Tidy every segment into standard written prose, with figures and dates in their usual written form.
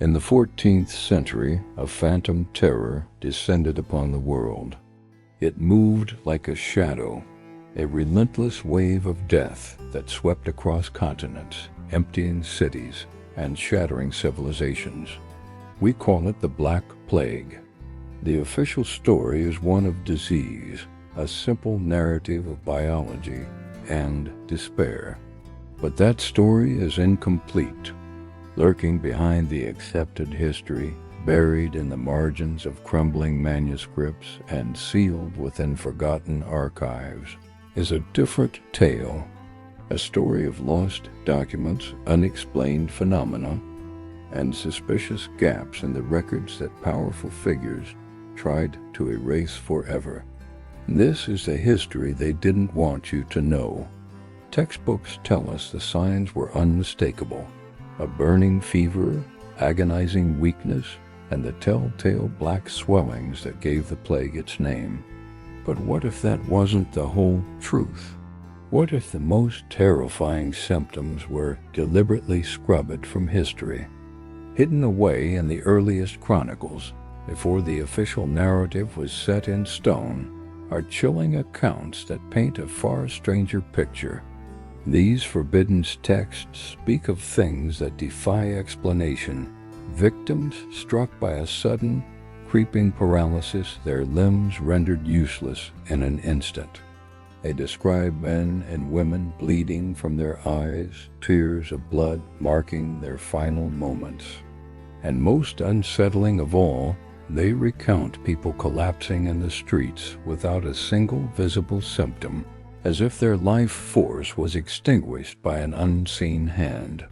In the 14th century, a phantom terror descended upon the world. It moved like a shadow, a relentless wave of death that swept across continents, emptying cities and shattering civilizations. We call it the Black Plague. The official story is one of disease, a simple narrative of biology and despair. But that story is incomplete. Lurking behind the accepted history, buried in the margins of crumbling manuscripts and sealed within forgotten archives, is a different tale, a story of lost documents, unexplained phenomena, and suspicious gaps in the records that powerful figures tried to erase forever. This is the history they didn't want you to know. Textbooks tell us the signs were unmistakable: a burning fever, agonizing weakness, and the telltale black swellings that gave the plague its name. But what if that wasn't the whole truth? What if the most terrifying symptoms were deliberately scrubbed from history, hidden away in the earliest chronicles before the official narrative was set in stone, are chilling accounts that paint a far stranger picture. These forbidden texts speak of things that defy explanation: victims struck by a sudden, creeping paralysis, their limbs rendered useless in an instant. They describe men and women bleeding from their eyes, tears of blood marking their final moments. And most unsettling of all, they recount people collapsing in the streets without a single visible symptom, as if their life force was extinguished by an unseen hand.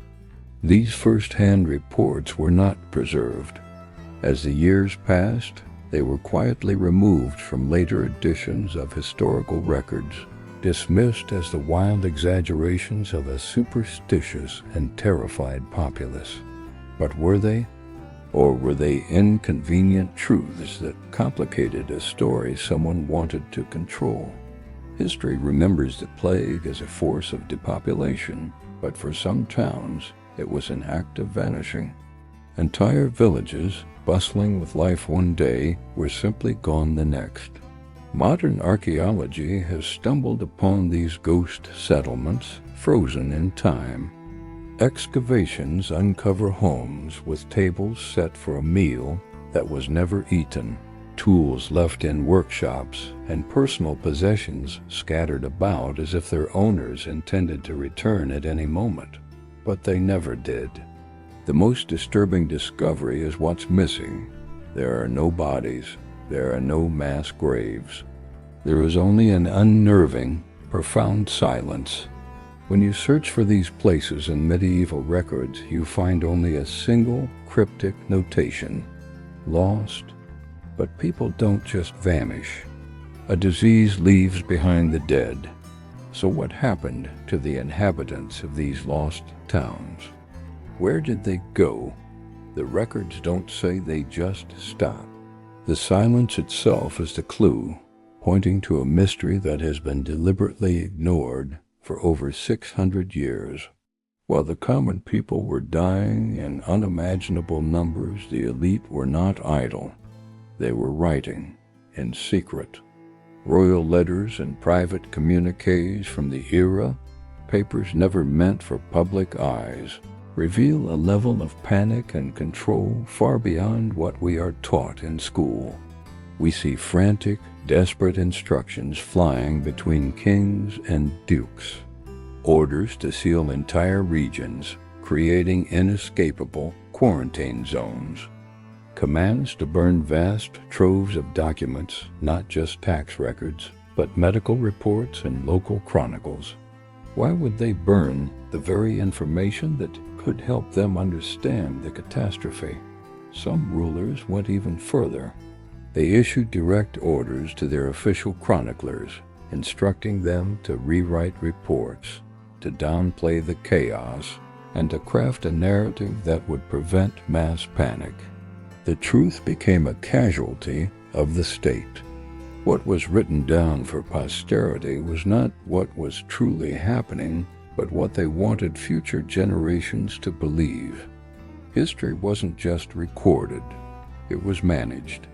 These first-hand reports were not preserved. As the years passed, they were quietly removed from later editions of historical records, dismissed as the wild exaggerations of a superstitious and terrified populace. But were they? Or were they inconvenient truths that complicated a story someone wanted to control? History remembers the plague as a force of depopulation, but for some towns, it was an act of vanishing. Entire villages, bustling with life one day, were simply gone the next. Modern archaeology has stumbled upon these ghost settlements, frozen in time. Excavations uncover homes with tables set for a meal that was never eaten, tools left in workshops, and personal possessions scattered about as if their owners intended to return at any moment. But they never did. The most disturbing discovery is what's missing. There are no bodies. There are no mass graves. There is only an unnerving, profound silence. When you search for these places in medieval records, you find only a single cryptic notation: lost. But people don't just vanish. A disease leaves behind the dead. So what happened to the inhabitants of these lost towns? Where did they go? The records don't say they just stopped. The silence itself is the clue, pointing to a mystery that has been deliberately ignored for over 600 years. While the common people were dying in unimaginable numbers, the elite were not idle. They were writing, in secret. Royal letters and private communiques from the era, papers never meant for public eyes, reveal a level of panic and control far beyond what we are taught in school. We see frantic, desperate instructions flying between kings and dukes, orders to seal entire regions, creating inescapable quarantine zones, commands to burn vast troves of documents, not just tax records, but medical reports and local chronicles. Why would they burn the very information that could help them understand the catastrophe? Some rulers went even further. They issued direct orders to their official chroniclers, instructing them to rewrite reports, to downplay the chaos, and to craft a narrative that would prevent mass panic. The truth became a casualty of the state. What was written down for posterity was not what was truly happening, but what they wanted future generations to believe. History wasn't just recorded, it was managed.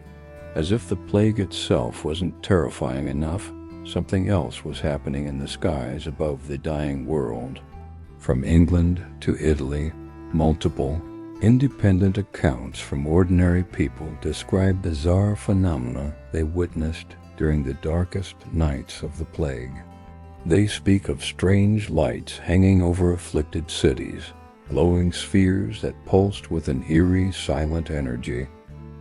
As if the plague itself wasn't terrifying enough, something else was happening in the skies above the dying world. From England to Italy, multiple, independent accounts from ordinary people describe bizarre phenomena they witnessed during the darkest nights of the plague. They speak of strange lights hanging over afflicted cities, glowing spheres that pulsed with an eerie, silent energy.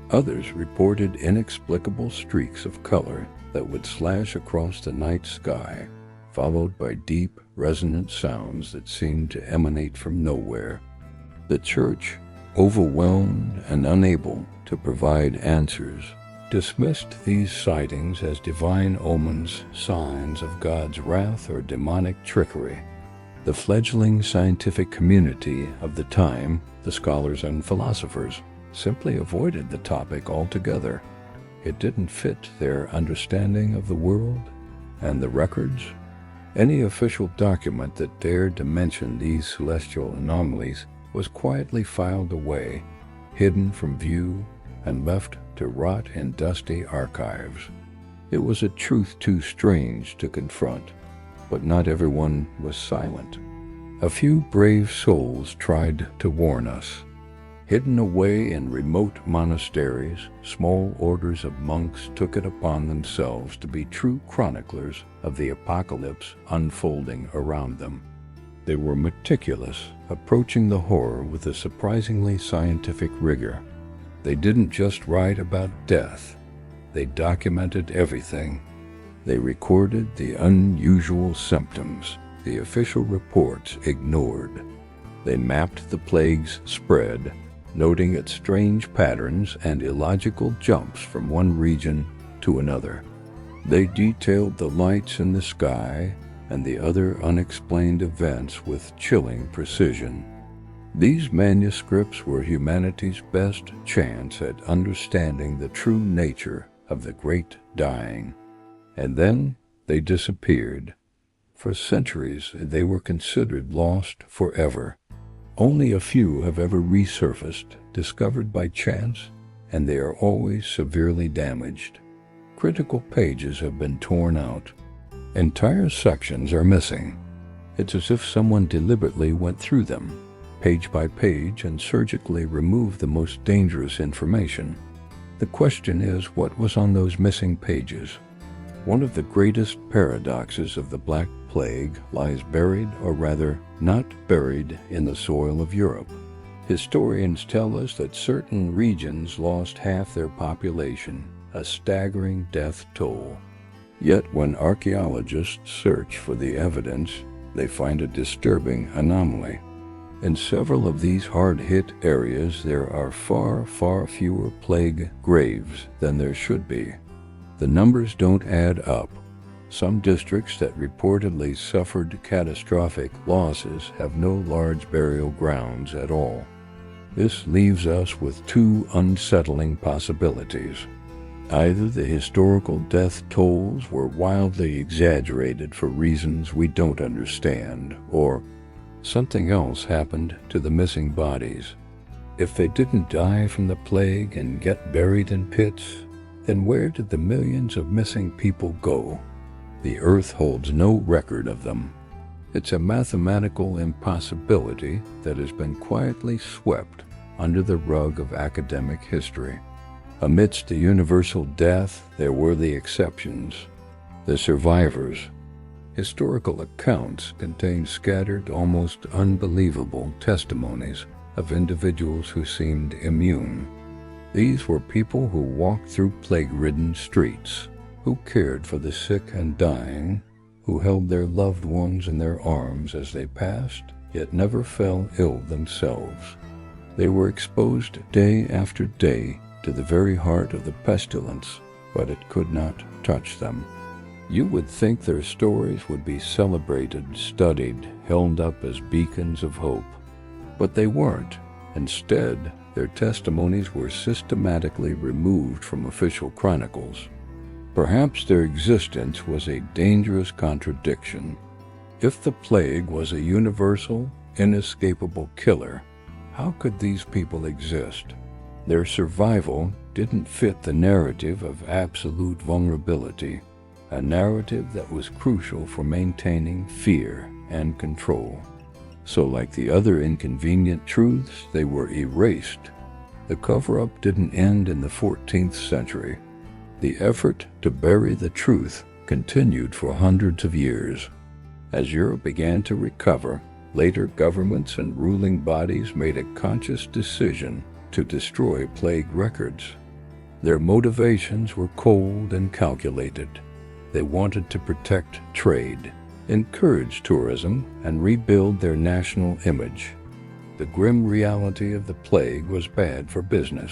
Others reported inexplicable streaks of color that would slash across the night sky, followed by deep, resonant sounds that seemed to emanate from nowhere. The church, overwhelmed and unable to provide answers, dismissed these sightings as divine omens, signs of God's wrath or demonic trickery. The fledgling scientific community of the time, the scholars and philosophers, simply avoided the topic altogether. It didn't fit their understanding of the world and the records. Any official document that dared to mention these celestial anomalies was quietly filed away, hidden from view, and left to rot in dusty archives. It was a truth too strange to confront, but not everyone was silent. A few brave souls tried to warn us. Hidden away in remote monasteries, small orders of monks took it upon themselves to be true chroniclers of the apocalypse unfolding around them. They were meticulous, approaching the horror with a surprisingly scientific rigor. They didn't just write about death, they documented everything. They recorded the unusual symptoms the official reports ignored. They mapped the plague's spread, noting its strange patterns and illogical jumps from one region to another. They detailed the lights in the sky and the other unexplained events with chilling precision. These manuscripts were humanity's best chance at understanding the true nature of the Great Dying. And then they disappeared. For centuries, they were considered lost forever. Only a few have ever resurfaced, discovered by chance, and they are always severely damaged. Critical pages have been torn out. Entire sections are missing. It's as if someone deliberately went through them, page by page, and surgically removed the most dangerous information. The question is, what was on those missing pages? One of the greatest paradoxes of the Black Plague lies buried, or rather, not buried, in the soil of Europe. Historians tell us that certain regions lost half their population, a staggering death toll. Yet when archaeologists search for the evidence, they find a disturbing anomaly. In several of these hard-hit areas, there are far, far fewer plague graves than there should be. The numbers don't add up. Some districts that reportedly suffered catastrophic losses have no large burial grounds at all. This leaves us with two unsettling possibilities. Either the historical death tolls were wildly exaggerated for reasons we don't understand, or something else happened to the missing bodies. If they didn't die from the plague and get buried in pits, then where did the millions of missing people go? The earth holds no record of them. It's a mathematical impossibility that has been quietly swept under the rug of academic history. Amidst the universal death, there were the exceptions, the survivors. Historical accounts contain scattered, almost unbelievable testimonies of individuals who seemed immune. These were people who walked through plague-ridden streets, who cared for the sick and dying, who held their loved ones in their arms as they passed, yet never fell ill themselves. They were exposed day after day to the very heart of the pestilence, but it could not touch them. You would think their stories would be celebrated, studied, held up as beacons of hope. But they weren't. Instead, their testimonies were systematically removed from official chronicles. Perhaps their existence was a dangerous contradiction. If the plague was a universal, inescapable killer, How could these people exist? Their survival didn't fit the narrative of absolute vulnerability, a narrative that was crucial for maintaining fear and control. So like the other inconvenient truths, they were erased. The cover-up didn't end in the 14th century. The effort to bury the truth continued for hundreds of years. As Europe began to recover, later governments and ruling bodies made a conscious decision to destroy plague records. Their motivations were cold and calculated. They wanted to protect trade, encourage tourism, and rebuild their national image. The grim reality of the plague was bad for business.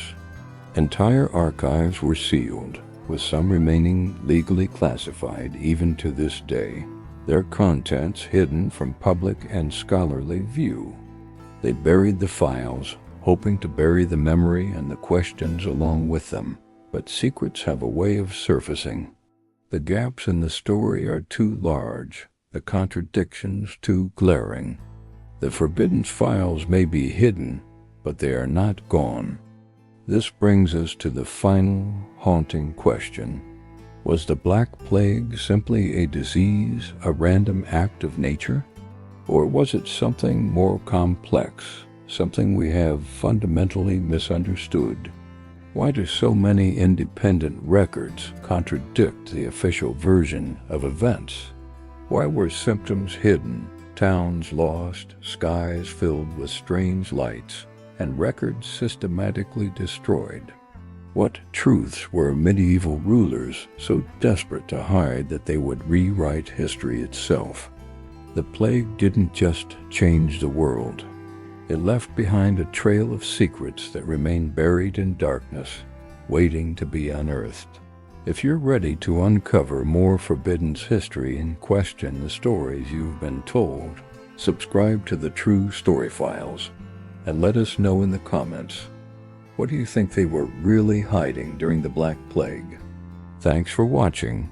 Entire archives were sealed, with some remaining legally classified even to this day, their contents hidden from public and scholarly view. They buried the files, hoping to bury the memory and the questions along with them. But secrets have a way of surfacing. The gaps in the story are too large, the contradictions too glaring. The forbidden files may be hidden, but they are not gone. This brings us to the final, haunting question. Was the Black Plague simply a disease, a random act of nature? Or was it something more complex, something we have fundamentally misunderstood? Why do so many independent records contradict the official version of events? Why were symptoms hidden, towns lost, skies filled with strange lights, and records systematically destroyed? What truths were medieval rulers so desperate to hide that they would rewrite history itself? The plague didn't just change the world. It left behind a trail of secrets that remain buried in darkness, waiting to be unearthed. If you're ready to uncover more forbidden history and question the stories you've been told, subscribe to the True Story Files and let us know in the comments. What do you think they were really hiding during the Black Plague? Thanks for watching.